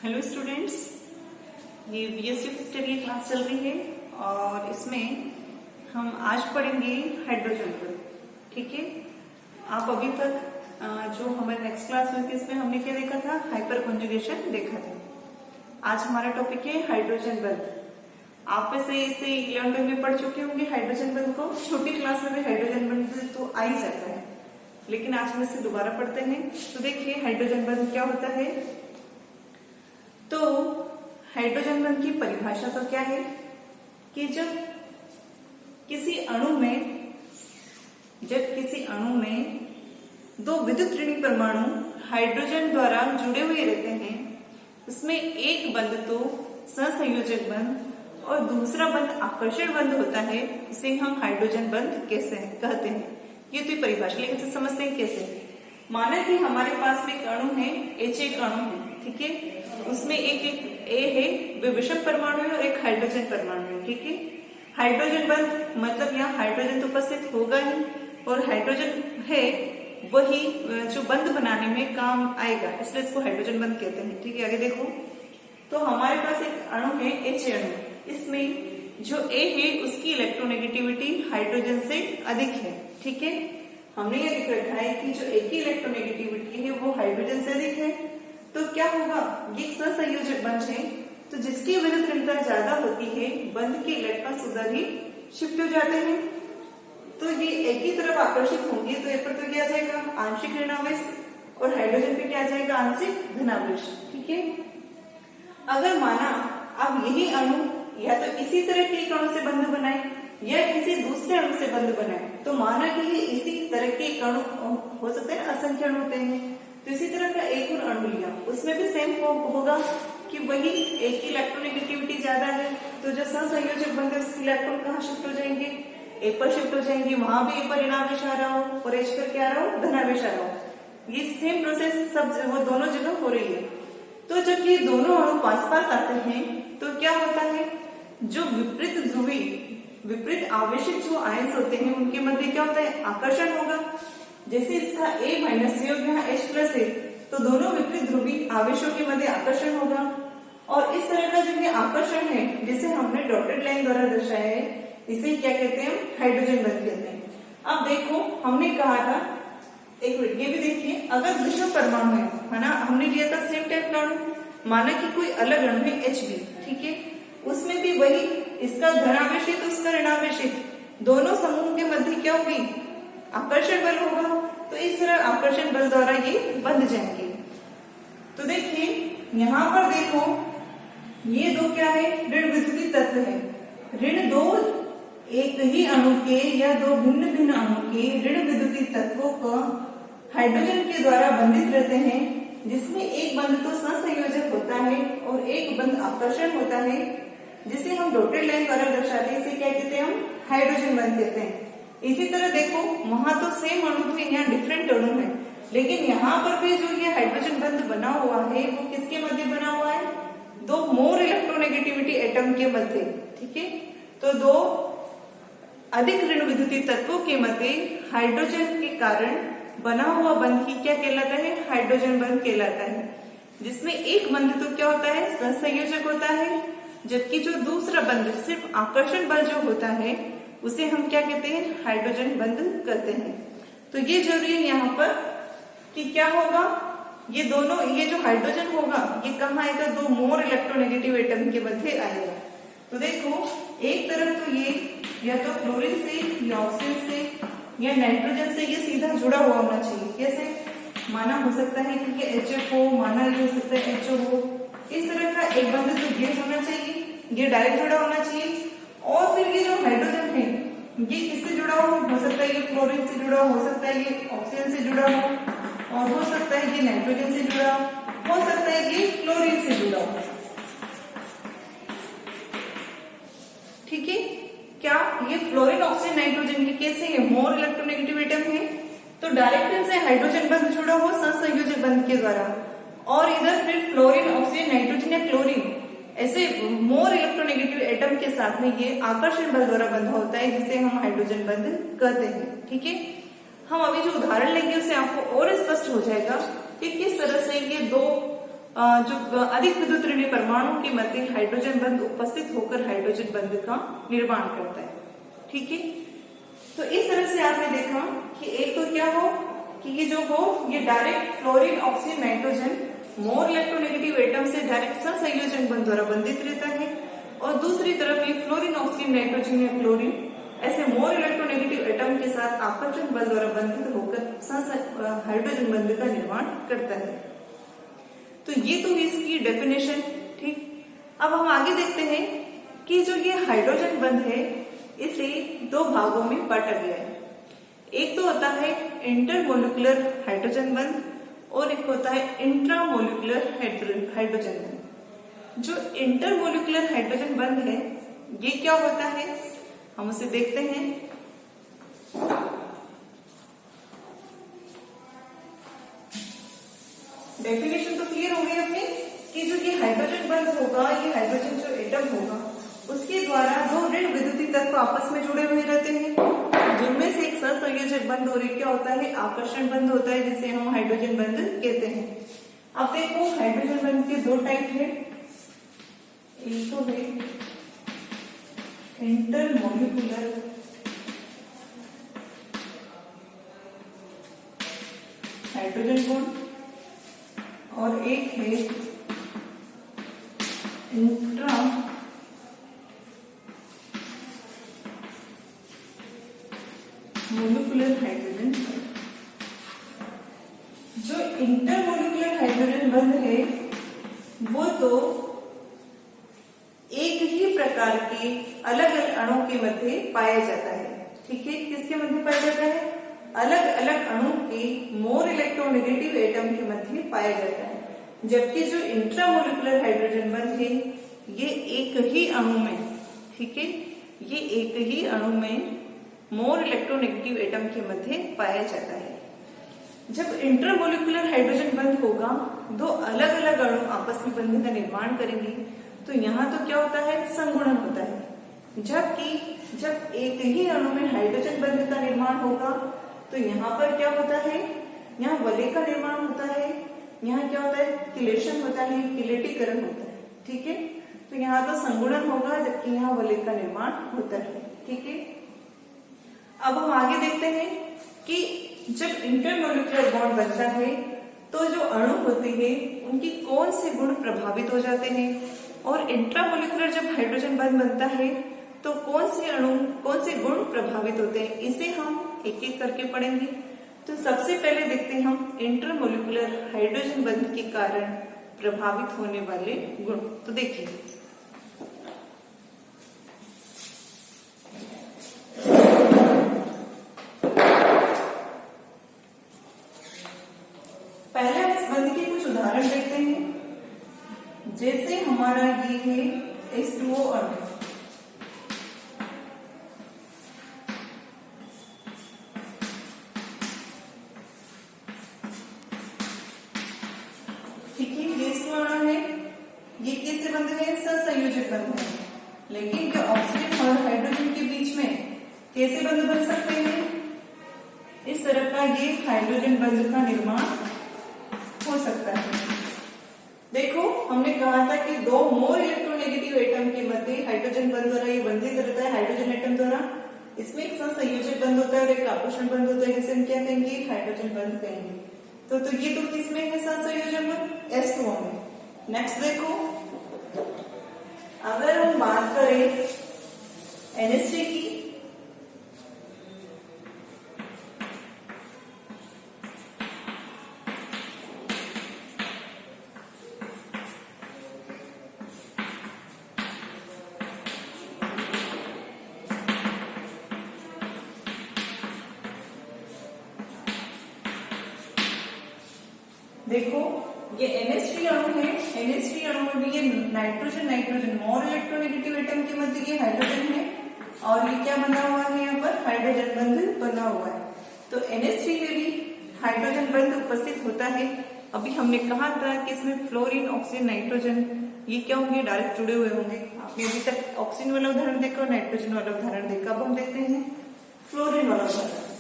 Hello students, ये BSc history की class चल रही है और इसमें हम आज पढ़ेंगे हाइड्रोजन पर। ठीक है, आप अभी तक जो हमारे नेक्स्ट क्लास हुई थी इसमें हमने क्या देखा था? हाइपर कॉन्जुगेशन देखा था। आज हमारा टॉपिक है हाइड्रोजन बंध। आप वैसे इसे 11th में पढ़ चुके होंगे हाइड्रोजन बंध को। छोटी क्लास में भी हाइड्रोजन बंध तो आ ही जाता है, लेकिन आज हम इसे दोबारा पढ़ते हैं। तो देखिए हाइड्रोजन बंध क्या होता है। तो हाइड्रोजन बंध की परिभाषा तो क्या है कि जब किसी अणु में दो विद्युत ऋणी परमाणु हाइड्रोजन द्वारा जुड़े हुए रहते हैं, उसमें एक बंध तो सहसंयोजक बंध और दूसरा बंध आकर्षण बंध होता है, इसे हम हाइड्रोजन बंध कहते हैं। ये तो परिभाषा, लेकिन इसे समझते हैं कैसे। माना कि हमारे पास में एक अणु है, H एक अणु है, ठीक है। उसमें एक A है, वे विषम परमाणु है और एक हाइड्रोजन परमाणु है, ठीक है। हाइड्रोजन बंध मतलब यहाँ हाइड्रोजन तो उपस्थित होगा ही, और हाइड्रोजन है वही जो बंध बनाने में काम आएगा, इसलिए इसको हाइड्रोजन बंध कहते हैं, ठीक है। आगे देखो, तो हमारे पास एक अणु है H अणु। इसमें जो A है उसकी इलेक्ट्रोनेगेटिविटी हाइड्रोजन से अधिक है, ठीक है। हमने ये लिख रखा है कि जो A की इलेक्ट्रोनेगेटिविटी है वो हाइड्रोजन से अधिक है। तो क्या होगा, ये सहसंयोजक बंध है, तो जिसकी विद्युत ऋणता ज्यादा होती है बंध के इलेक्ट्रॉन उधर ही शिफ्ट हो जाते हैं, तो ये एक ही तरफ आकर्षित होंगे। तो एक पर तो क्या आ जाएगा, आंशिक ऋणावेश, और हाइड्रोजन पे क्या आ जाएगा, आंशिक धनावेश, ठीक है। अगर माना अब यही अणु या तो इसी तरह के एक अणु से बंध बनाए या किसी दूसरे अणु से बंध बनाए, तो माना कि ये इसी तरह के एक अणु हो सकते हैं, असंख्य अणु होते हैं, तो इसी तरह का एक और अणु लिया, उसमें भी सेम होगा कि वही एक की इलेक्ट्रोनेगेटिविटी ज्यादा है, तो जो सहसंयोजक बंध है उसके इलेक्ट्रॉन कहाँ शिफ्ट हो जाएंगे, ए पर शिफ्ट हो जाएंगे। वहां भी ए पर ऋणावेश आ रहा हो और एच पर क्या आ रहा हो, धनावेश आ रहा हो। ये सेम प्रोसेस सब वो दोनों जगह हो रही है। तो जब ये दोनों अणु पास पास आते हैं तो क्या होता है, जो विपरीत आवेशित जो आयंस होते हैं उनके मध्य क्या होता है, आकर्षण होगा। जैसे इसका A माइनस है और यहाँ H प्लस है, तो दोनों विपरीत ध्रुवी आवेशों के मध्य आकर्षण होगा। और इस तरह का जो ये आकर्षण है, जिसे हमने डॉटेड लाइन द्वारा दर्शाया है, इसे क्या कहते हैं, हाइड्रोजन बंध कहते हैं। अब देखो, हमने कहा था, एक मिनट ये भी देखिए, अगर विषम परमाणु है ना, हमने लिया था सेम टाइप का अणु, माना कि कोई अलग अणु है Hb, ठीक है, उसमें भी वही इसका धनावेश है तो उसका ऋणावेश है, दोनों समूह के मध्य क्या होगी, आकर्षण बल होगा। तो इस तरह आकर्षण बल द्वारा ये बंध जाएंगे। तो देखिए यहाँ पर देखो, ये दो क्या है, ऋण विद्युतीय तत्व है। ऋण दो एक ही अणु के या दो भिन्न भिन्न अणु के ऋण विद्युतीय तत्वों का हाइड्रोजन के द्वारा बंधित रहते हैं, जिसमें एक बंध तो सहसंयोजक होता है और एक बंध आकर्षण होता है, जिसे हम डॉटेड लाइन द्वारा दर्शाते हैं। इसे क्या कहते हैं, हम हाइड्रोजन बंध कहते हैं। इसी तरह देखो, वहां तो सेम अणु थे, यहाँ डिफरेंट अणु है, लेकिन यहाँ पर भी जो ये हाइड्रोजन बंध बना हुआ है वो किसके मध्य बना हुआ है, दो मोर इलेक्ट्रोनेगेटिविटी एटम के मध्य, ठीक है। तो दो अधिक ऋण विद्युतीय तत्वों के मध्य हाइड्रोजन के कारण बना हुआ बंध ही क्या कहलाता है, हाइड्रोजन बंध कहलाता है। जिसमें एक बंध तो क्या होता है, सहसंयोजक होता है, जबकि जो दूसरा बंध सिर्फ आकर्षण बल जो होता है उसे हम क्या कहते हैं, हाइड्रोजन बंध कहते हैं। तो ये जरूरी है यहाँ पर कि क्या होगा, ये दोनों, ये जो हाइड्रोजन होगा ये कहाँ आएगा, दो मोर इलेक्ट्रोनेगेटिव एटम के मध्य आएगा। तो देखो, एक तरफ तो ये या तो फ्लोरीन से या ऑक्सीजन से या नाइट्रोजन से ये सीधा जुड़ा हुआ होना चाहिए। कैसे, माना हो सकता है कि ये HF हो, माना ये हो सकता है HO हो। इस तरह का एक बंध तो ये होना चाहिए, ये डायरेक्ट जुड़ा होना चाहिए। और फिर ये जो हाइड्रोजन है ये किससे जुड़ा हो सकता है, ये फ्लोरीन से जुड़ा हो सकता है, ये ऑक्सीजन से जुड़ा हो, और हो सकता है ये नाइट्रोजन से जुड़ा हो सकता है ये क्लोरीन से जुड़ा हो, ठीक है। क्या ये फ्लोरीन ऑक्सीजन नाइट्रोजन के कैसे है, मोर इलेक्ट्रोनेगेटिव एटम है, तो डायरेक्ट इनसे हाइड्रोजन बंध जुड़ा हो सहसंयोजक बंध के द्वारा, और इधर फिर फ्लोरीन ऑक्सीजन नाइट्रोजन या क्लोरीन ऐसे मोर इलेक्ट्रोनेगेटिव एटम के साथ में ये आकर्षण बल द्वारा बंधा होता है, जिसे हम हाइड्रोजन बंध कहते हैं, ठीक है। हम अभी जो उदाहरण लेंगे उससे आपको और स्पष्ट हो जाएगा कि किस तरह से ये दो जो अधिक विद्युत ऋणी परमाणु के मध्य हाइड्रोजन बंध उपस्थित होकर हाइड्रोजन बंध का निर्माण करता है। ठीक है, तो इस तरह से आपने देखा कि एक तो क्या हो कि ये जो हो ये direct fluorine oxygen nitrogen more electronegative atom से डायरेक्ट सहसंयोजन बंध द्वारा बंधित रहता है, और दूसरी तरफ ये फ्लोरीन ऑक्सीजन नाइट्रोजन या क्लोरीन ऐसे मोर इलेक्ट्रोनेगेटिव एटम के साथ आकर्षण बल द्वारा बंधित होकर हाइड्रोजन बंध का निर्माण करता है। तो ये तो इसकी डेफिनेशन। ठीक, अब हम आगे देखते हैं कि जो ये हाइड्रोजन बंध है इसे दो भागों में बांटा गया है। एक तो होता है इंटरमोलिकुलर हाइड्रोजन बंध और एक होता है इंट्रामोलिकुलर हाइड्रोजन बंध। जो इंटरमोलिकुलर हाइड्रोजन बंध है ये क्या होता है, हम उसे देखते हैं। डेफिनेशन तो क्लियर हो गई अपनी कि जो ये हाइड्रोजन बंध होगा, ये हाइड्रोजन जो एटम होगा उसके द्वारा दो ऋण विद्युतीय तत्व आपस में जुड़े हुए रहते हैं, जिनमें से एक सहसंयोजक बंध और एक क्या होता है आकर्षण बंध होता है, जिसे हम हाइड्रोजन बंध कहते हैं। अब देखो हाइड्रोजन बंध के दो टाइप है, एक तो है इंटरमोलिकुलर हाइड्रोजन बॉन्ड और एक है इंट्रा मोलिकुलर हाइड्रोजन बंध। जो इंटरमोलिकुलर हाइड्रोजन बंध है वो तो एक ही प्रकार के अलग अलग अणुओं के मध्य पाया जाता है। ठीक है, किसके मध्य पाया जाता है, अलग अलग अणु के मोर इलेक्ट्रोनेगेटिव एटम के मध्य पाया जाता है। जबकि जो इंट्रामोलिकुलर हाइड्रोजन बंध है ये एक ही अणु में, ठीक है, ये एक ही अणु में मोर इलेक्ट्रोनेगेटिव एटम के मध्य पाया जाता है। जब इंटरमोलिकुलर हाइड्रोजन बंध होगा, दो अलग अलग अणु आपस में बंध का निर्माण करेंगे, तो यहाँ तो क्या होता है संगुणन होता है। जबकि जब एक ही अणु में हाइड्रोजन बंध का निर्माण होगा तो यहाँ पर क्या होता है, यहाँ वलय का निर्माण होता है, यहाँ क्या होता है किलेशन होता है, किलेटीकरण होता है। ठीक है, तो यहाँ तो संगुणन होगा जबकि यहाँ वलय का निर्माण होता है। ठीक है, अब हम आगे देखते हैं कि जब इंटरमोलिकुलर बॉन्ड बनता है तो जो अणु होते हैं उनकी कौन से गुण प्रभावित हो जाते हैं, और इंट्रामोलिकुलर जब हाइड्रोजन बंध बनता है तो कौन से अणु कौन से गुण प्रभावित होते हैं, इसे हम एक एक करके पढ़ेंगे। तो सबसे पहले देखते हैं हम इंटरमोलिकुलर हाइड्रोजन बंध के कारण प्रभावित होने वाले गुण। तो देखिए पहले हम इस बंध के कुछ उदाहरण देखते हैं। जैसे हमारा ये है H2O अणु, ठीक है, ये H2O अणु है, ये किससे बंध है सहसंयोजक बंध है। लेकिन क्या ऑक्सीजन और हाइड्रोजन के बीच में कैसे बंध बन सकते हैं, इस तरह का ये हाइड्रोजन बंध का निर्माण हो सकता है। देखो हमने कहा था कि दो मोर इलेक्ट्रोनेगेटिव एटम के मध्य हाइड्रोजन बंध द्वारा ये बंधित रहता है हाइड्रोजन एटम द्वारा। इसमें एक सहसंयोजक बंध होता है और एक आकर्षण बंध होता है, जिसे हम क्या कहेंगे हाइड्रोजन बंध कहेंगे। तो ये तो किसमें है सहसंयोजन बंध H2O में। नेक्स्ट देखो, अगर हम बात करें NH3 की, देखो ये NH3 अणु है, NH3 अणु में भी ये nitrogen nitrogen more electronegative atom के मध्य ये हाइड्रोजन है और ये क्या बना हुआ है, यहाँ पर हाइड्रोजन बंध बना हुआ है। तो NH3 में भी हाइड्रोजन बंध उपस्थित होता है। अभी हमने कहा था कि इसमें फ्लोरीन ऑक्सीजन नाइट्रोजन ये क्या होंगे डायरेक्ट जुड़े हुए होंगे। आपने अभी तक ऑक्सीजन वाला उदाहरण देखा और नाइट्रोजन वाला उदाहरण देखा। अब हम देखते हैं फ्लोरीन वाला उदाहरण।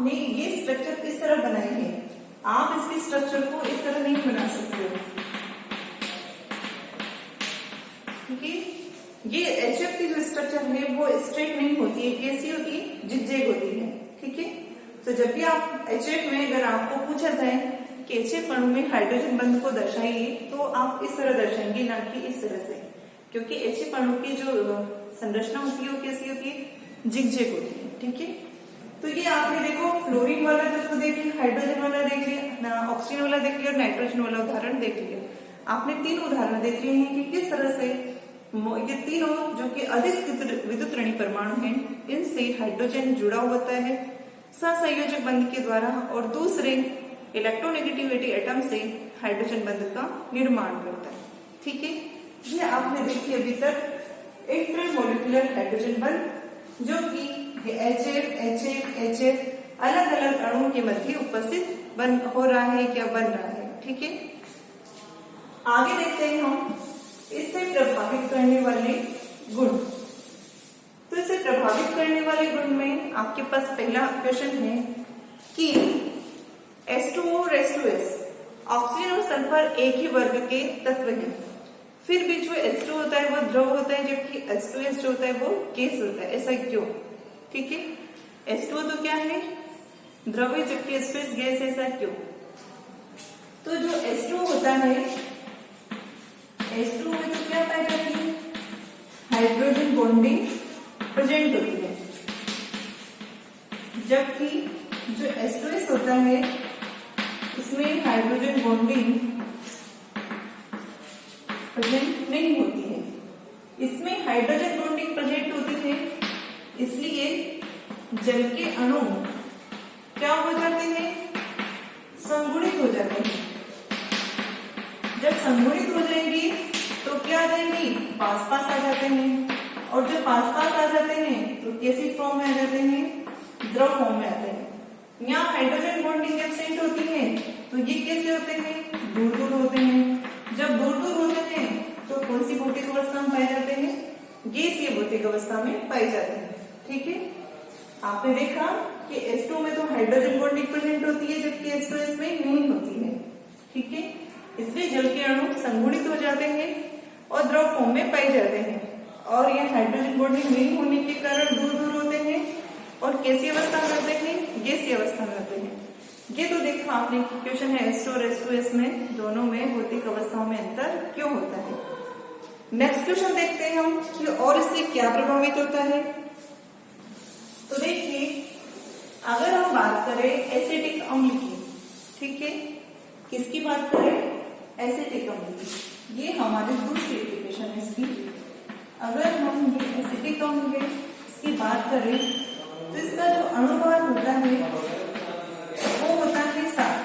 आपने ये स्ट्रक्चर इस तरह बनाई है, आप इसके स्ट्रक्चर को इस तरह नहीं बना सकते हो, क्योंकि ये HF की जो स्ट्रक्चर है वो स्ट्रेट नहीं होती है, कैसी होती है, जिगजैग होती है। ठीक है, तो जब भी आप HF में अगर आपको पूछा जाए कि HF अणु में हाइड्रोजन बंध को दर्शाइए, तो आप इस तरह दर्शाएंगे, ना कि इस तरह से, क्योंकि HF अणु की जो संरचना होती है वो कैसी होती है, जिगजैग होती है। ठीक है, तो ये आपने देखो फ्लोरीन वाला तत्व देख लिया, हाइड्रोजन वाला देख लिया, ऑक्सीजन वाला देख लिया और नाइट्रोजन वाला उदाहरण देख लिया। आपने 3 उदाहरण देख लिए हैं कि किस तरह से ये तीनों जो कि अधिक विद्युत ऋणी परमाणु हैं, इनसे हाइड्रोजन जुड़ा होता है सहसंयोजक बंध के द्वारा, और दूसरे इलेक्ट्रोनेगेटिविटी एटम से हाइड्रोजन बंध का निर्माण करता है। ठीक है, ये आपने देखी अभी तक इंटरमोलिकुलर हाइड्रोजन बंध, जो कि HF, HF, HF अलग अलग अणुओं के मध्य उपस्थित हो रहा है, क्या बन रहा है। ठीक है, आगे देखते हैं हम इससे प्रभावित करने वाले गुण। तो इसे प्रभावित करने वाले गुण में आपके पास पहला क्वेश्चन है कि H2O और H2S ऑक्सीजन और सल्फर एक ही वर्ग के तत्व हैं, फिर भी जो H2 होता है वो द्रव होता है, जबकि H2S जो होता है वो गैस होता है। ऐसा क्यों? ठीक है, H2O तो क्या है, द्रव है, जबकि H2S गैस है। ऐसा क्यों? तो जो H2O होता है, H2O में तो क्या पाई जाती है, हाइड्रोजन बॉन्डिंग प्रेजेंट होती है, जबकि जो H2S होता है इसमें हाइड्रोजन बॉन्डिंग प्रेजेंट नहीं होती है। इसमें हाइड्रोजन बॉन्डिंग प्रेजेंट होती है, इसलिए जल के अणु क्या हो जाते हैं, संगुणित हो जाते हैं। जब संगुणित हो जाएंगे तो क्या आ जाएंगी, पास पास आ जाते हैं, और जब पास पास आ जाते हैं तो कैसी फॉर्म में आ जाते हैं, द्रव फॉर्म में आते हैं। यहाँ हाइड्रोजन बॉन्डिंग एब्सेंट होती है, तो ये कैसे होते हैं, दूर दूर होते हैं। जब दूर दूर होते हैं तो कौन सी भौतिक अवस्था में पाए जाते हैं, गैसीय भौतिक अवस्था में पाए जाते हैं। ठीक है, आपने देखा कि H2 में तो हाइड्रोजन बॉन्डिंग प्रेजेंट होती है, जबकि H2S में नहीं होती है। ठीक है, इसलिए जल के अणु संगुणित हो जाते हैं और द्रव फॉर्म में पाए जाते हैं, और यह हाइड्रोजन बॉन्डिंग नहीं होने के कारण दूर दूर होते हैं और कैसी अवस्था में होते हैं, गैसीय अवस्था में होते हैं। ये तो देखा आपने क्वेश्चन है H2 और H2S में दोनों में भौतिक अवस्थाओं में अंतर क्यों होता है। नेक्स्ट क्वेश्चन देखते हैं हम कि और इससे क्या प्रभावित होता है। तो देखिए, अगर हम बात करें एसिटिक अम्ल की, ठीक है, किसकी बात करें, एसिटिक अम्ल की, ये हमारी दूसरी एप्लीकेशन है इसकी। अगर हम ये एसिटिक अम्ल है इसकी बात करें तो इसका जो अणुभार होता है वो होता है 7।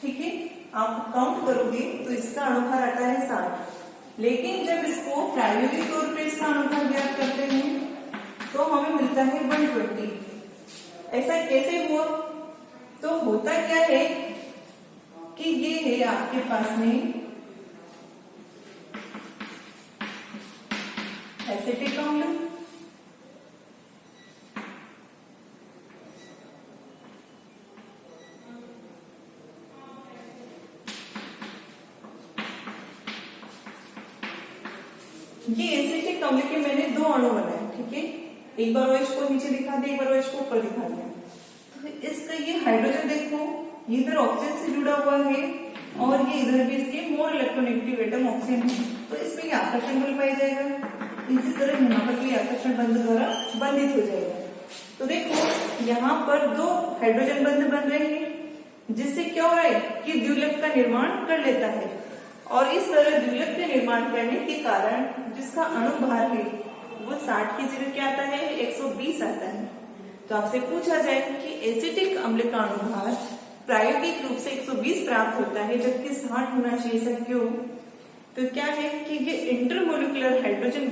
ठीक है, आप काउंट करोगे तो इसका अणुभार आता है 7, लेकिन जब इसको प्रायोगिक तौर पर इसका अणुभार ज्ञात करते हैं तो हमें मिलता है 120। ऐसा कैसे हुआ? तो होता क्या है कि ये है आपके पास में एसिटिक अम्ल, ये एसिटिक अम्ल के मैंने 2 अणु बनाए। ठीक है, एक बार OH को नीचे दिखा दिया, एक बार OH को ऊपर दिखा दिया। तो इसका ये हाइड्रोजन देखो, ये इधर ऑक्सीजन से जुड़ा हुआ है और ये इधर भी इसके मोर इलेक्ट्रोनेगेटिव एटम ऑक्सीजन है, तो इसमें ये आकर्षण बल पाया जाएगा। इसी तरह यहाँ पर भी आकर्षण बंध द्वारा बंधित हो जाएगा। तो देखो यहाँ पर 2 हाइड्रोजन बंध बन रहे हैं, जिससे क्या हो रहा है कि द्विलक का निर्माण कर लेता है, और इस तरह द्विलक के निर्माण करने के कारण जिसका अणुभार है वो 60 की जगह क्या आता है, 120 आता है। तो आपसे पूछा जाए कि एसिटिक अम्ल का अणुभार प्रायोगिक रूप से 120 प्राप्त होता है जबकि 60 होना चाहिए, ऐसा क्यों? तो क्या है कि ये इंटरमोलिकुलर हाइड्रोजन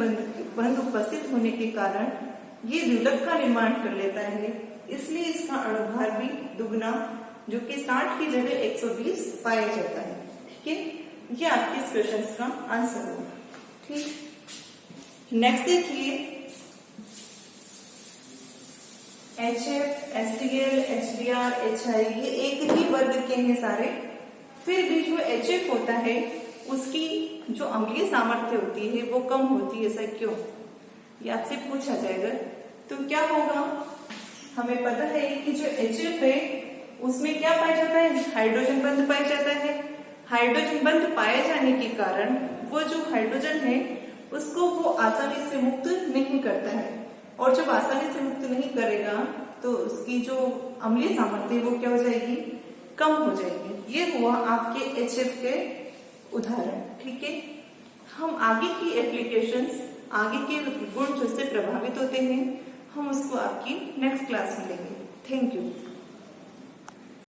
बंध उपस्थित होने के कारण ये द्विलक का निर्माण कर लेता है, इसलिए इसका अणुभार भी दुगना, जो कि 60 की जगह 120 पाया जाता है। ठीक है, ये आपके इस क्वेश्चन का आंसर होगा। ठीक, नेक्स्ट देखिए, HF, HCl, HBr, HI ये एक ही वर्ग के हैं सारे। फिर भी जो HF होता है उसकी जो अम्लीय सामर्थ्य होती है वो कम होती है, ऐसा क्यों? ये आपसे पूछा जाएगा। तो क्या होगा, हमें पता है कि जो HF है उसमें क्या पाया जाता है, हाइड्रोजन बंध पाया जाता है। हाइड्रोजन बंध पाए जाने के कारण वो जो हाइड्रोजन है उसको वो आसानी से मुक्त नहीं करता है, और जब आसानी से मुक्त नहीं करेगा तो उसकी जो अम्लीय सामर्थ्य वो क्या हो जाएगी, कम हो जाएगी। ये हुआ आपके HF के उदाहरण। ठीक है, हम आगे की एप्लीकेशंस, आगे के गुण जिससे प्रभावित होते हैं, हम उसको आपकी नेक्स्ट क्लास में लेंगे। Thank you.